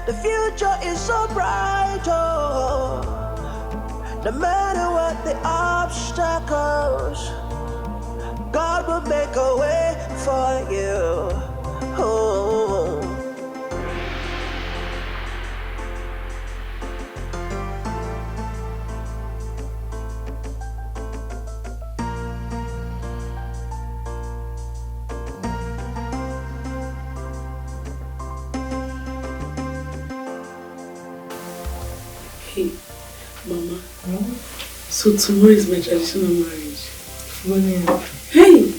The future is so bright, oh. No matter what the obstacles, God will make a way for you. Oh. Hey, Mama. So tomorrow is my traditional marriage. Hey!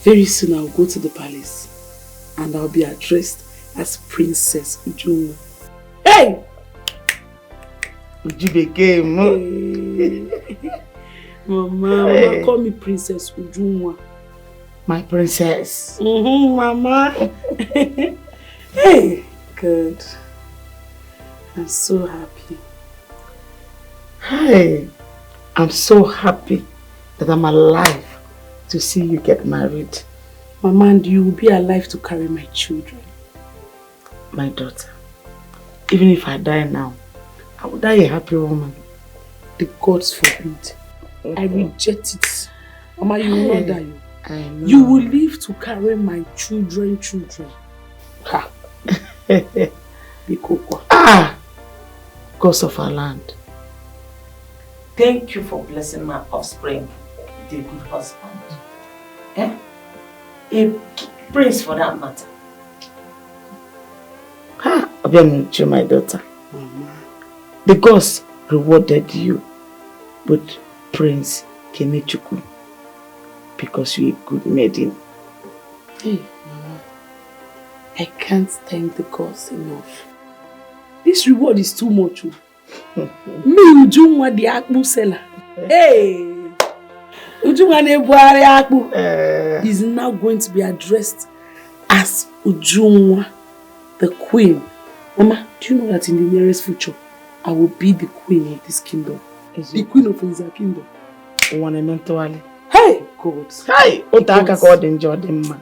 Very soon I'll go to the palace and I'll be addressed as Princess Ujunwa. Hey! Uju became. Hey. Mama, call me Princess Ujunwa. My princess. Mama. Hey! Good. I'm so happy. Hey, I'm so happy that I'm alive to see you get married. Mama, and you will be alive to carry my children. My daughter, even if I die now, I will die a happy woman. The gods forbid. I reject it. Mama, you will not die. I know. You will live to carry my children. Ha! Bikoko. Ah! Gods of our land. Thank you for blessing my offspring with a good husband. Eh? A prince for that matter. Ah, Abianuchu, my daughter. Mama. The gods rewarded you with Prince Kenechukwu because you're a good maiden. Hey, Mama. I can't thank the gods enough. This reward is too much. Me, Ujunwa the Akpu seller. Hey! Ujunwa Nebuari Akpu is now going to be addressed as Ujunwa, the queen. Mama, do you know that in the nearest future, I will be the queen of this kingdom? The queen of Nza kingdom. Hey, God. Hi! Otaka God enjoyed him, man.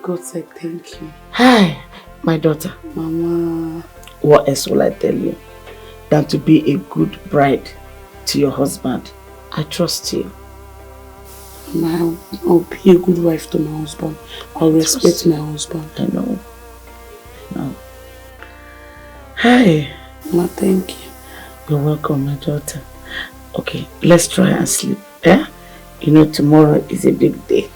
God said thank you. Hi, my daughter. Mama. What else will I tell you than to be a good bride to your husband? I trust you. Mama, I'll be a good wife to my husband. I'll respect my husband. I know. No. Hi. Mama, thank you. You're welcome, my daughter. Okay, let's try and sleep. Eh? You know, tomorrow is a big day.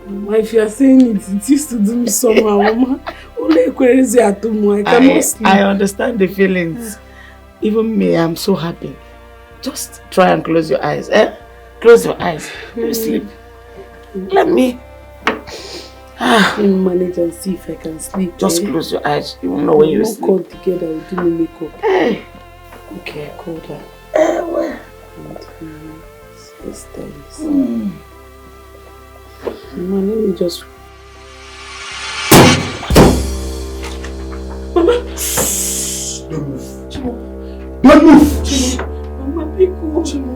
Mama, if you are saying it used to do me somehow, Mama. I cannot sleep. I understand the feelings. Even me, I'm so happy. Just try and close your eyes. Eh? Close your eyes. You sleep. Let me. Let me manage and see if I can sleep. Just close your eyes. You won't know when you sleep. We'll come together. We'll do my makeup. Hey. Okay, I called her. Well. Sisters. Mama, let me just. Mama! Don't move. Chimo. Don't move! Chimo. Mama, pick up. Chimo.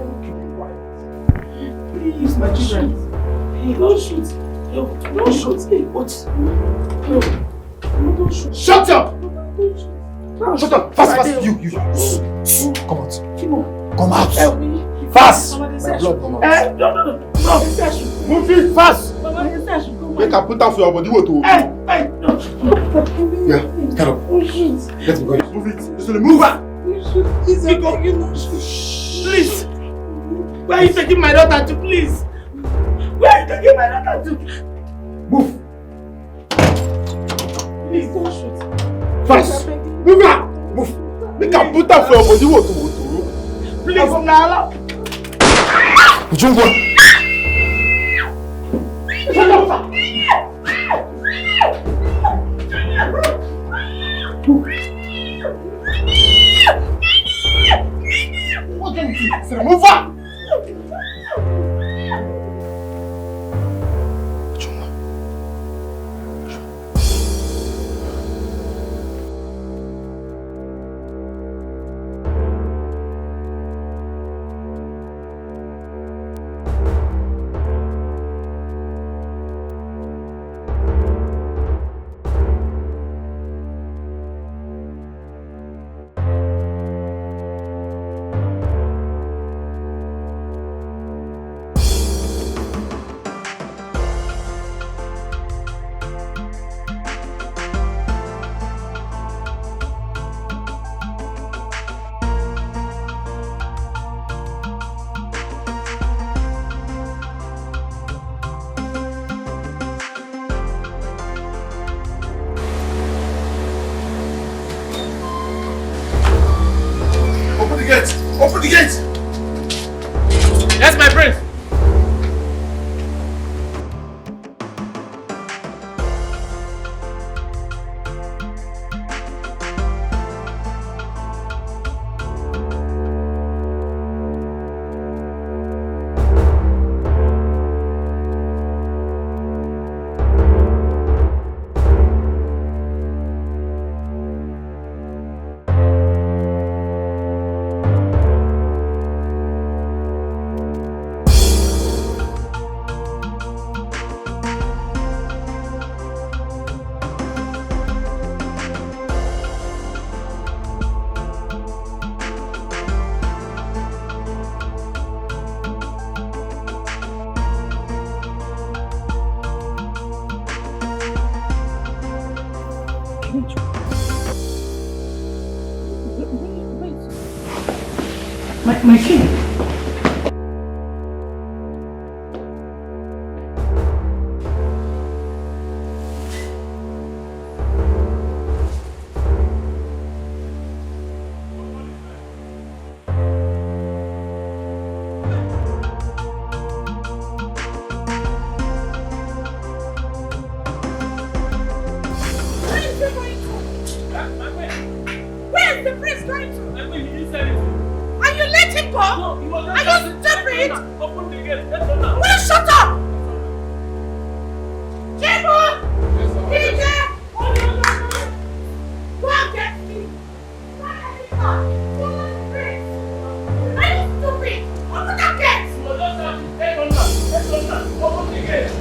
Please, my children. Don't shoot. No, don't shoot. Hey, what? No. Mama, don't shoot. Shut up! Mama, don't shoot. Shut up! Fast, fast! You. Come out. Chimo. Come out. Help me. Fast! Mama, My blood come out. No. Move it fast! Mama, Make a put out for your body. What to? Hey, no. Yeah, stand up. Oh, shit. Let's go. Move it. Just move it. Please, you know. Please. Where are you taking my daughter to, please? Where are you taking my daughter to? Move. Please, don't shoot. Fast. Move it. Move. Make a put out for your body. What to? Please, Nala. Ujungwa. Shut up. Move up! Open the gate! Yes, my prince! My king. Where's the prince going to? And you let him go? No, are you stupid? Open the gate. Will you shut up? Jebo! DJ! Go and get me. Are you stupid? Open that gate! Open the gate.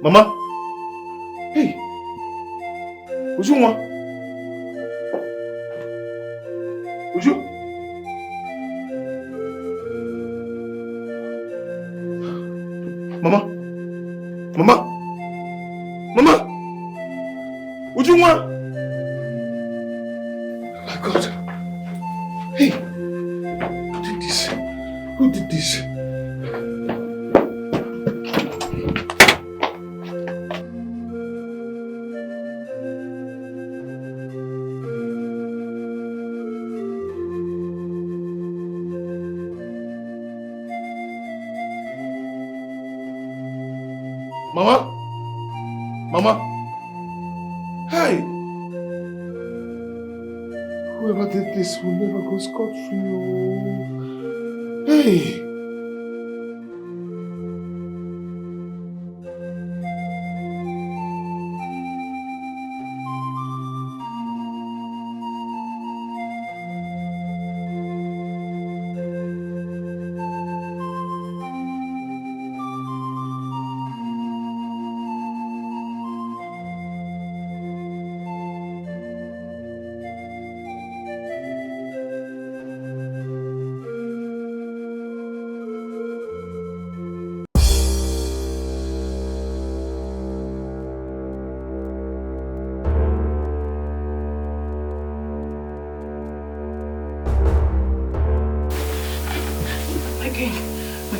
Mama? Hey! Ujunwa? Uju? Mama? Ujunwa? Oh my God. Hey! Who did this? Who did this? Mama? Hi! Whoever did this will never go scot-free. Oh. Hey!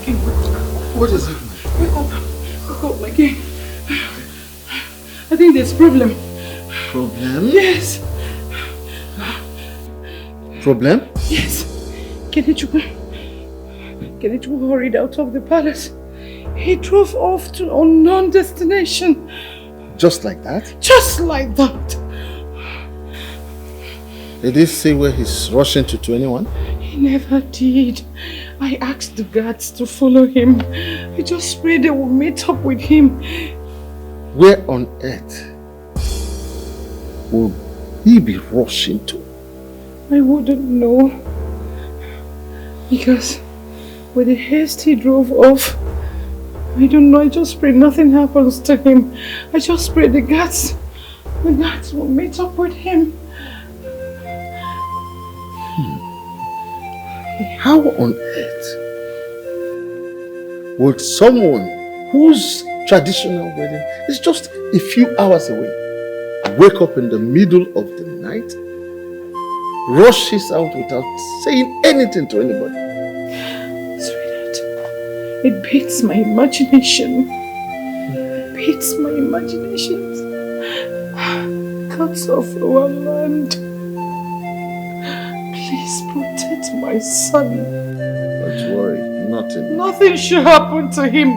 King, wake up. What is it? Wake up. Wake up, my king. I think there's a problem. Problem? Yes. Problem? Yes. Kenechukwu hurried out of the palace. He drove off to an unknown destination. Just like that? Just like that. Did he say where he's rushing to anyone? He never did. I asked the guards to follow him. I just prayed they will meet up with him. Where on earth will he be rushing to? I wouldn't know. Because with the haste he drove off, I don't know, I just pray nothing happens to him. I just pray the guards will meet up with him. How on earth would someone whose traditional wedding is just a few hours away wake up in the middle of the night, rushes out without saying anything to anybody? Sweetheart, it beats my imagination. It beats my imagination. Gods of our land, please protect my son. Don't worry, nothing. Nothing should happen to him.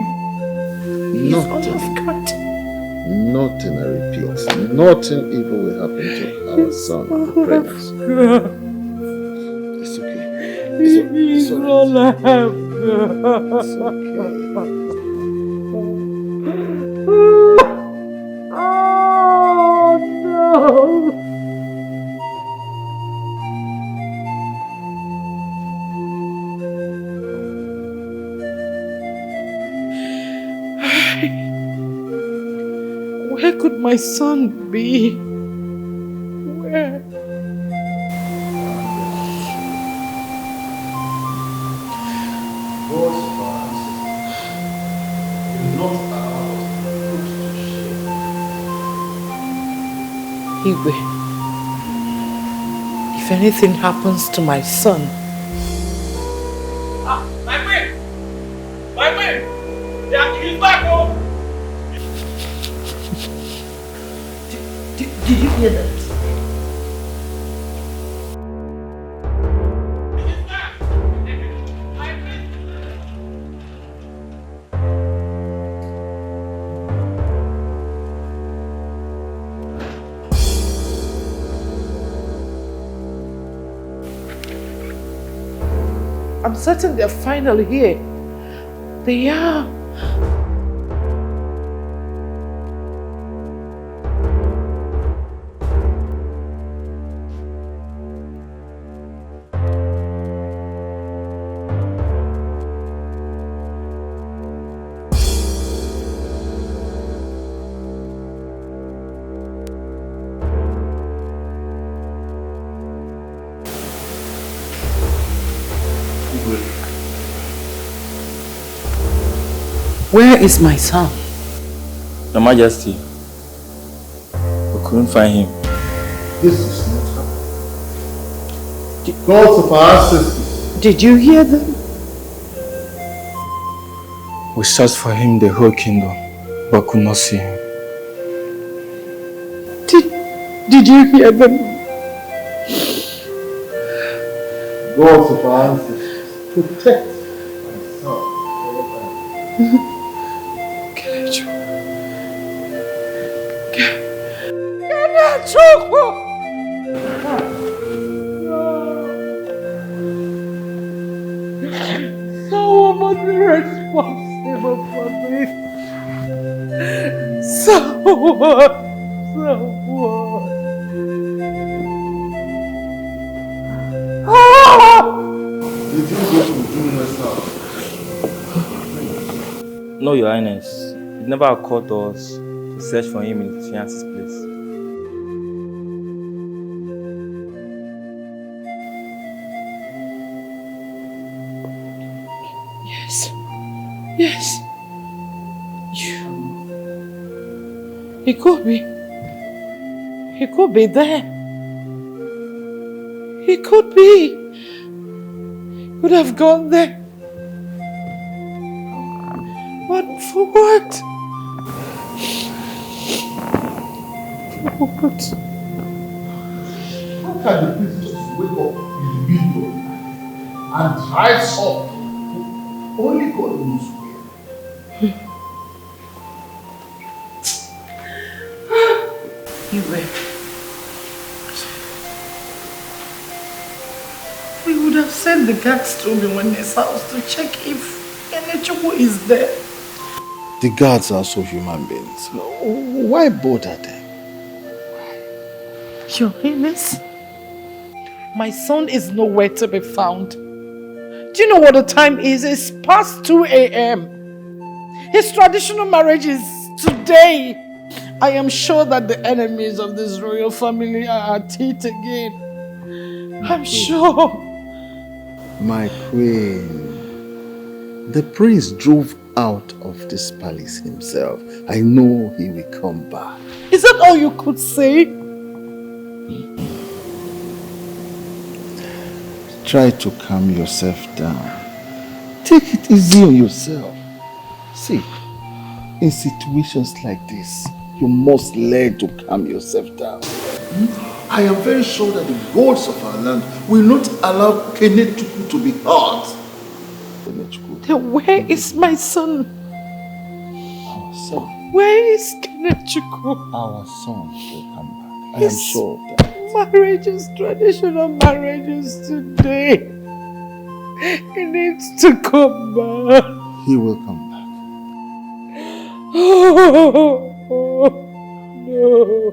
He's all Nothing. of God. Nothing, I repeat. Nothing evil will happen to our son. All The of prince. God. It's okay. He's It's all I have. It's okay. Oh no! Where could my son be? Where? Igwe, if anything happens to my son, My man! My man! Yeah, he's back home! did you hear that? He's back! My man! I'm certain they're finally here. They are. Where is my son? Your Majesty, we couldn't find him. This is not happening. Gods of our ancestors. Did you hear them? We searched for him the whole kingdom, but could not see him. Did you hear them? Gods of our ancestors. Protect my son. Someone must be responsible for this. Someone. Did you go to June's house? No, Your Highness. It never occurred to us to search for him in his fiance's place. Yes. He could be. He could be there. He could be. Could have gone there. But for what? For what? How can the priest just wake up in the middle of the night and rise up? Only God knows where. We would have sent the guards to me when his house to check if Kenechukwu is there. The guards are also human beings. Why bother them? Your Highness, my son is nowhere to be found. Do you know what the time is? It's past 2 a.m. His traditional marriage is today. I am sure that the enemies of this royal family are at it again. I'm sure. My queen, the prince drove out of this palace himself. I know he will come back. Is that all you could say? Try to calm yourself down. Take it easy on yourself. See, in situations like this, you must learn to calm yourself down. I am very sure that the gods of our land will not allow Kenechukwu to be hurt. Kenechukwu. Then where is my son? Our son. Where is Kenechukwu? Our son will come back. I am sure of that. Marriages, traditional marriages today. He needs to come back. He will come back. Oh, no.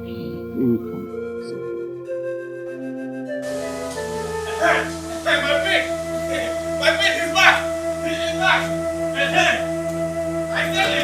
He will come back. My face is back! It is back! I tell you!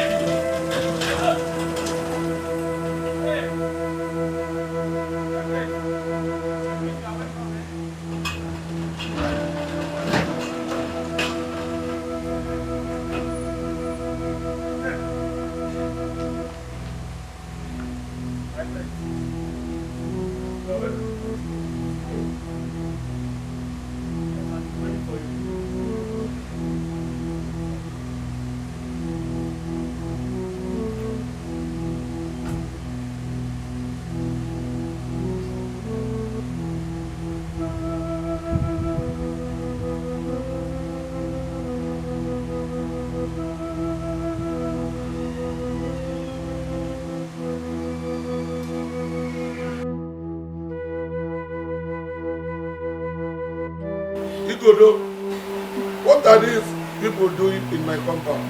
What are these people doing in my compound?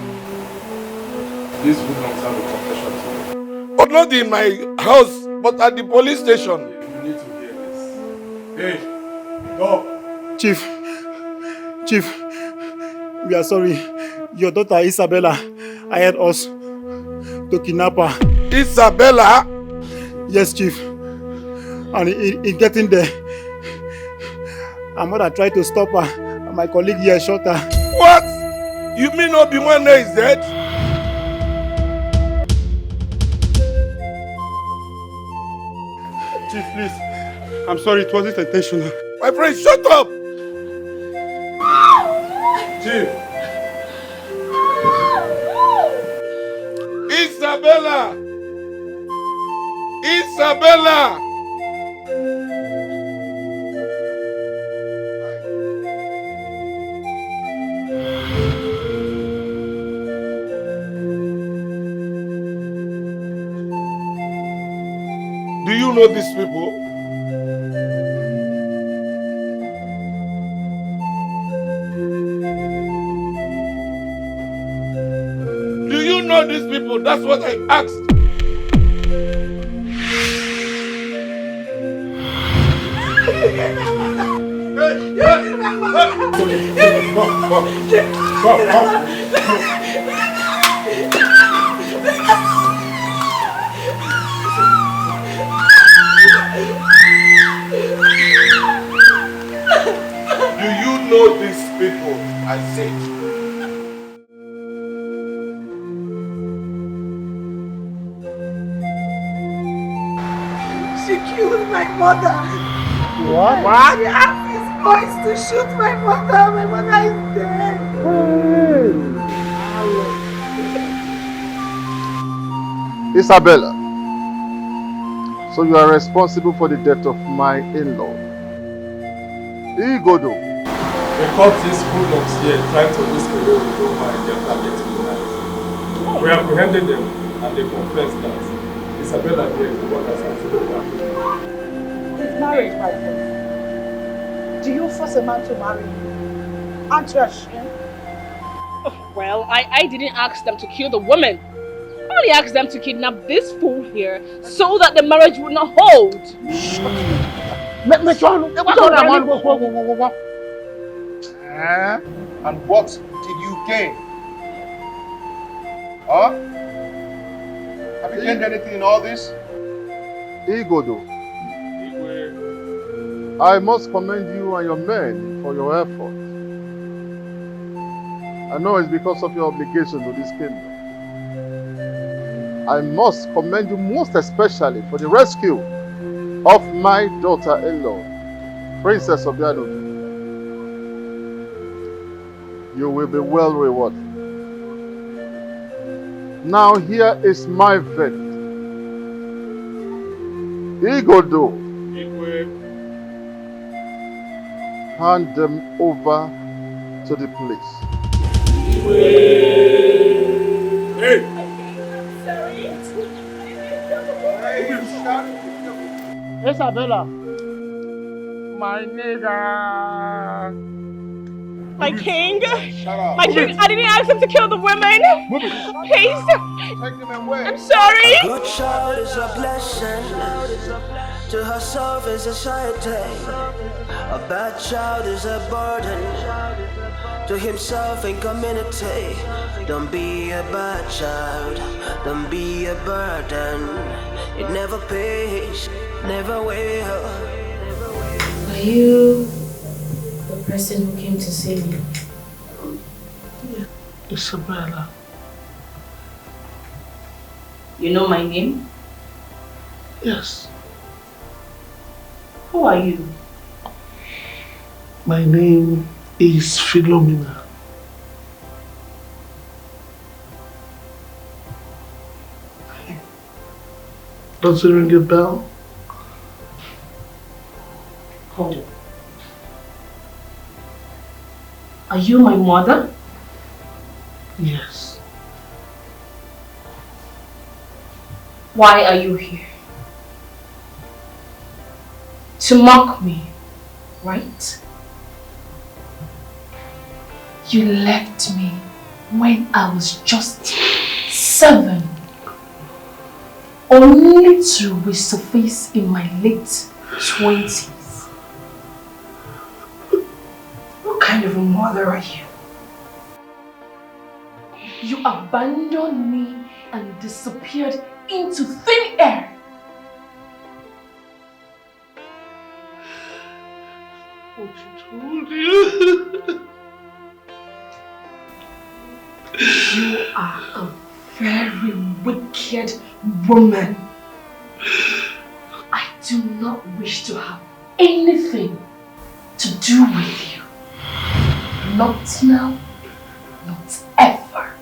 These hoodlums have a confession to make. But not in my house, but at the police station. You need to hear this. Hey, go. Chief, we are sorry. Your daughter Isabella hired us to kidnap her. Isabella? Yes, Chief. And in getting there, her mother tried to stop her, and my colleague here shot her. What? You mean Obi-Wan is dead? Chief, please. I'm sorry, it wasn't intentional. My friend, shut up! Chief! Isabella! Isabella! Do you know these people? Do you know these people? That's what I asked. Do you know these people? I said. killed my mother. What? She asked his boys to shoot my mother. My mother is dead. Isabella, so you are responsible for the death of my in-law. Igodo. We caught these hoodlums here trying to whisk away with Roma and their target tonight. We apprehended them and they confessed that Isabella here is the one that's actually happened. It's marriage, my friend. Do you force a man to marry you? Aren't you ashamed? Well, I didn't ask them to kill the woman. I only asked them to kidnap this fool here so that the marriage would not hold. And what did you gain? Huh? Have you gained anything in all this? Igodo, I must commend you and your men for your effort. I know it's because of your obligation to this kingdom. I must commend you most especially for the rescue of my daughter-in-law, Princess Obiano. You will be well rewarded. Now here is my verdict. Igodo, hand them over to the police. Hey! Isabella. My nigga. My king? Shut up. My king, I didn't ask him to kill the women. Please. Take them away. I'm sorry. A good child is a blessing to herself and society. A bad child is a burden to himself and community. Don't be a bad child, don't be a burden. It never pays, never will. Are you the person who came to see me? Isabella. You know my name? Yes. Who are you? My name is Philomena. Does it ring a bell? Hold on. Are you my mother? Yes. Why are you here? To mock me, right? You left me when I was just 7, only to resurface in my late 20s. What kind of a mother are you? You abandoned me and disappeared into thin air. What told you? You are a very wicked woman. I do not wish to have anything to do with you. Not now, not ever.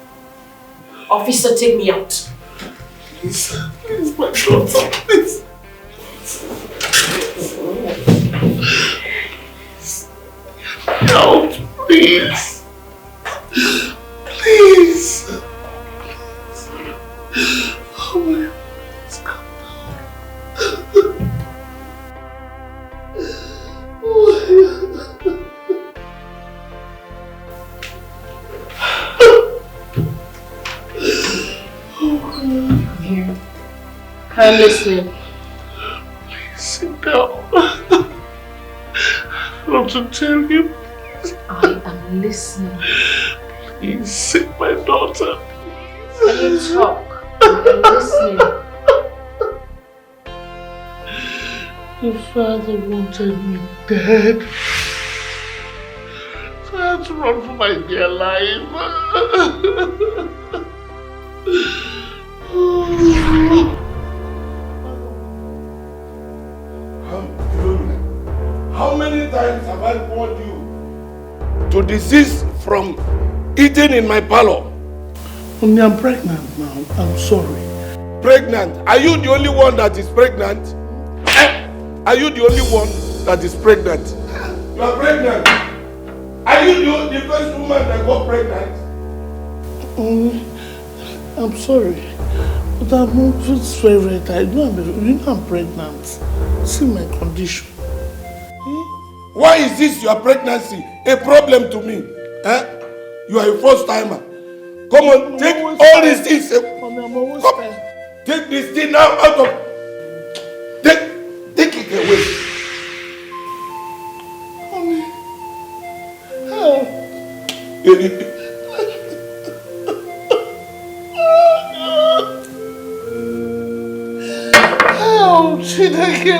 Officer, take me out. Please, my daughter, please. Help, please. Please. Oh my God, calm down. Here. I'm listening. Please sit down. I want to tell you. I am listening. Please sit, my daughter. Can you talk? I'm listening. Your father wanted me dead. So I had to run for my dear life. times have I warned you to desist from eating in my parlor? Only I'm pregnant now. I'm sorry. Pregnant? Are you the only one that is pregnant? Are you the only one that is pregnant? You are pregnant. Are you the first woman that got pregnant? I'm sorry. But I'm not very tired. You know I'm pregnant. See my condition. Why is this your pregnancy a problem to me? You are a first timer. Come on, take all these things. Come, take this thing now out of. Take it away. Help. Help, Chineke.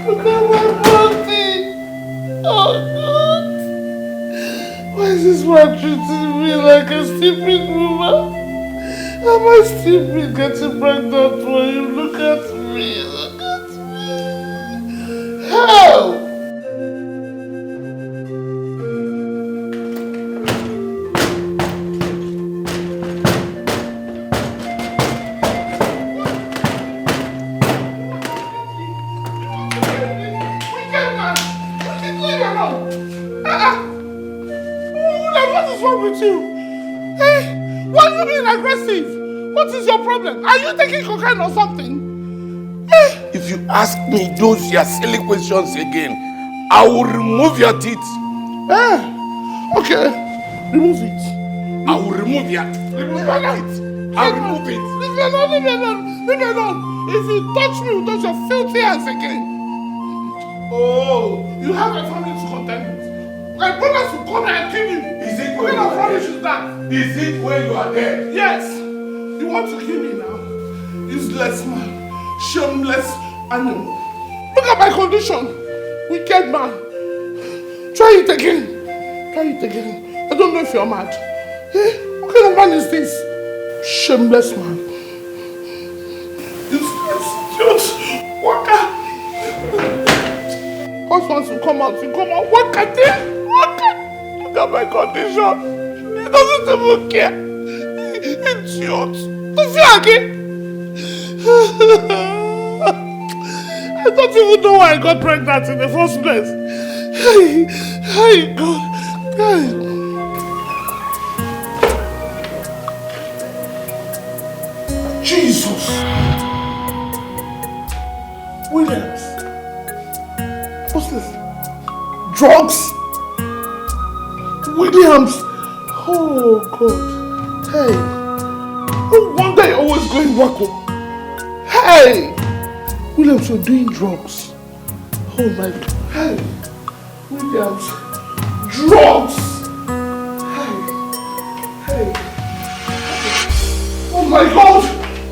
Look at my body. Oh God. Why is this man treating me like a stupid woman? Am I stupid getting pregnant for you? Look at me. Look at me. Help. Aggressive. What is your problem? Are you taking cocaine or something? If you ask me those your silly questions again, I will remove your teeth. Okay. Remove it. I will remove your teeth. I'll remove it. Leave me alone, leave me alone, leave me alone. If you touch me with those your filthy hands again. Oh, you have a family to contend with. My brothers will come and kill you. Is it what kind of rubbish is that? Is it when you are there? Yes. You want to kill me now? Useless man. Shameless animal. Look at my condition. Wicked man. Try it again. Try it again. I don't know if you're mad. What kind of man is this? Shameless man. Useless. Just waka. Husbands will come out. You come out. Waka there. Waka. Look at my condition. He doesn't even care. Idiot. To fear again. I don't even know why I got pregnant in the first place. Hey, God. Jesus. Williams. What's this? Drugs? Williams. Oh, God. Hey. No wonder you're always going wacko. Hey. Williams, you're doing drugs. Oh, my God. Hey. Williams. Drugs. Hey. Oh, my God.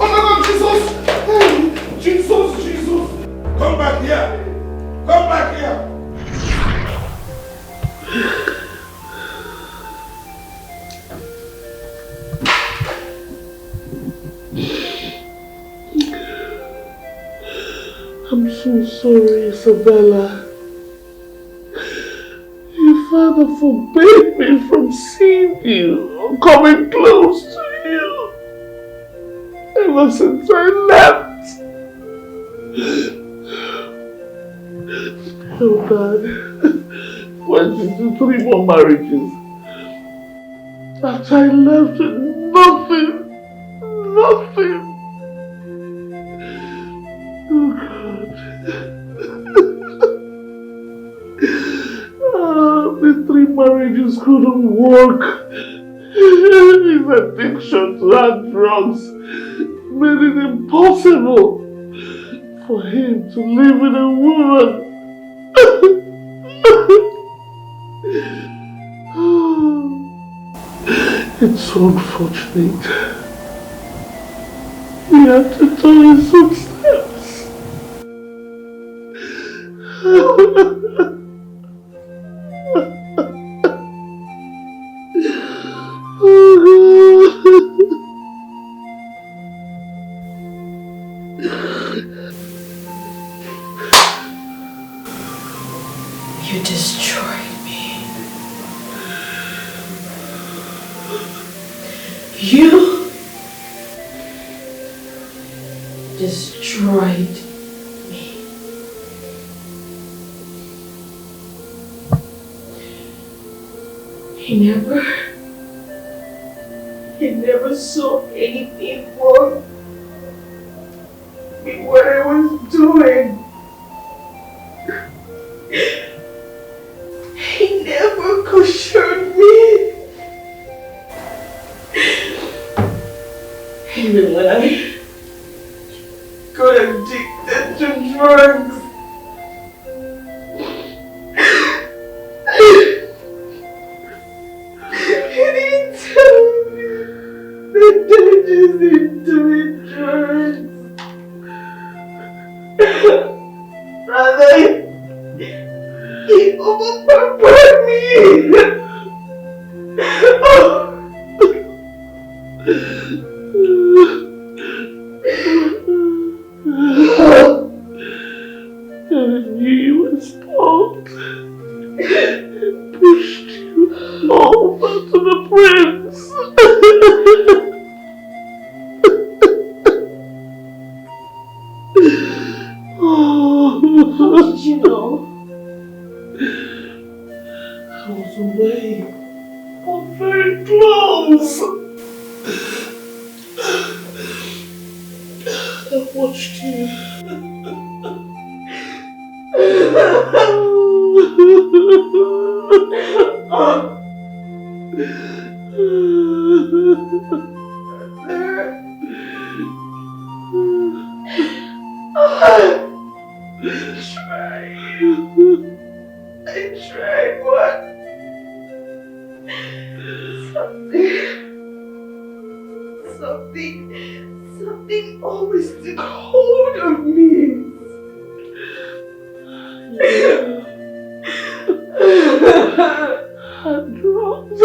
Oh, my God, Jesus. Hey. Jesus. Come back here. Come back here. I'm so sorry, Isabella. Your father forbade me from seeing you or coming close to you ever since I left. Oh, Dad, went into 3 more marriages. After I left, nothing. Oh, God. The 3 marriages couldn't work. His addiction to hard drugs made it impossible for him to live with a woman. It's so unfortunate. We had to turn his footsteps. You destroyed me. He never saw anything wrong with what I was doing. He never cautioned me. Even when I got addicted to drugs, he didn't tell me the dangers in doing drugs. Rather, he overpowered me. He was pulled and pushed you over to the prince. How did you know? I was away, but very close. I watched you. I tried, but something always took hold of me. Drugs.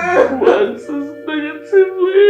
Influences negatively.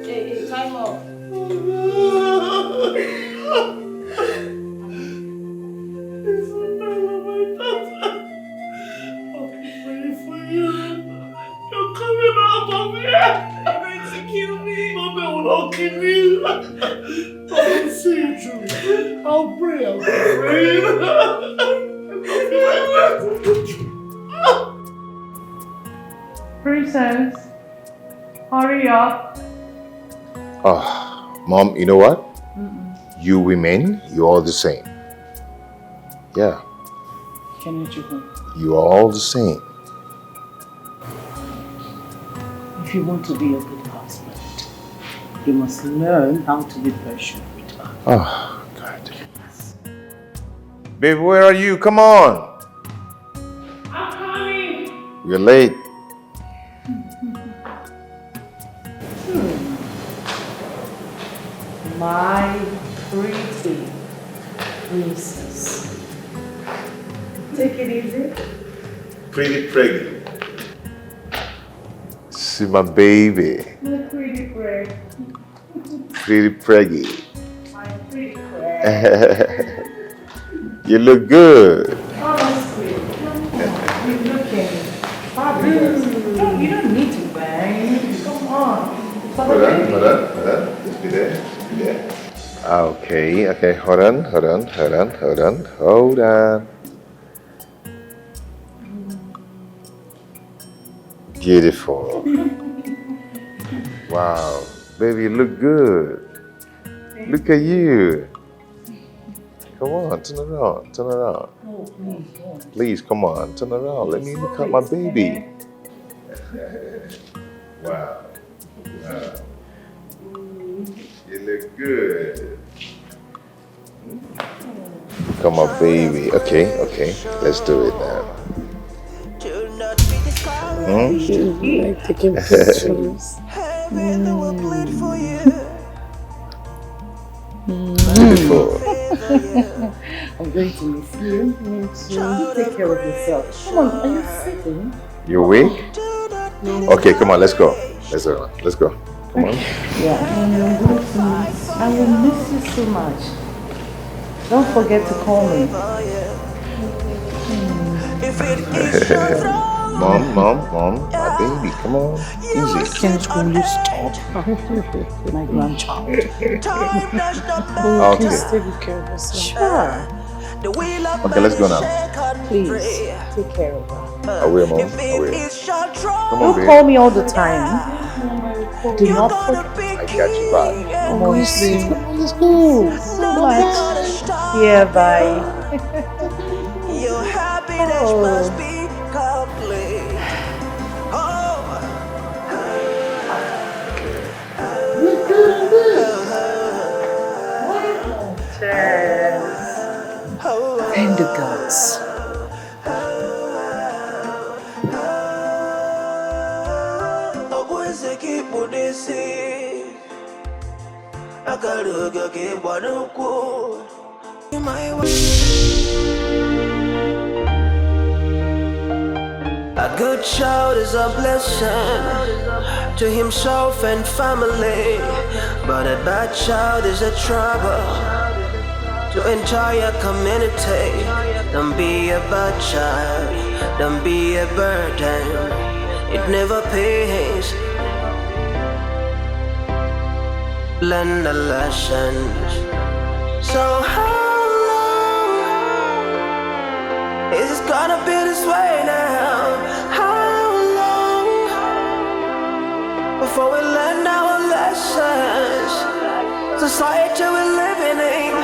Hey, time off. Isabella, my daughter. I'll be praying for you. You're coming out of here. You're going to kill me. No, they will not kill you. I'll see you through. I'll pray. I'll be praying. Princess, hurry up. Oh, Mom, you know what? You women, you're all the same. Yeah, you are all the same. If you want to be a good husband, you must learn how to be patient with her. Oh, God. Babe, where are you? Come on. I'm coming. We're late. My pretty princess. Take it easy. Pretty preggy. See my baby. My pretty friend. Pretty preggy. My pretty friend. You look good. Honestly, you're looking fabulous. No, you don't need to bang. Come on. Hold on. Just be there. Be there. Okay. Hold on. Beautiful. Wow. Baby, you look good. Look at you. Come on, turn around, turn around. Please, come on, turn around. Let me look at my baby. Wow. Wow. You look good. Look at my baby. Okay, let's do it now. Like taking pictures. Beautiful. I'm going to miss you. Take care of yourself. Come on, are you sitting? You awake? Okay, come on, let's go. Let's go. Come on. Yeah, I will miss you so much. Don't forget to call me. Mom, my baby, come on. Easy. Can you stop? My grandchild. Okay. Please take care of yourself. Sure. Okay, let's go now. Please, take care of her. I will, Mom. I will. Come on, You babe. call me all the time. Do not forget. I got you back. Come on, sweet. Let's go. So much. Yeah, bye. Your happiness must be complete. Cheers. And the gods. A good child is a blessing to himself and family, but a bad child is a trouble to entire community. Don't be a bad child, don't be a burden, it never pays. Learn the lessons. So how long is it gonna be this way now? How long before we learn our lessons? Society we're living in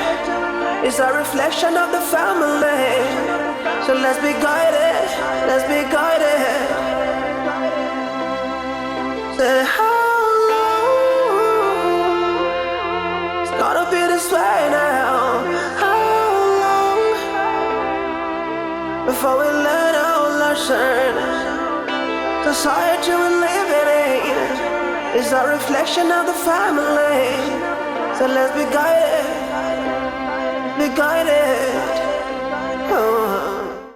is a reflection of the family. So let's be guided, let's be guided. Say how long it's gonna be this way now? How long before we learn our lessons? Society we're living in is a reflection of the family. So let's be guided, be guided.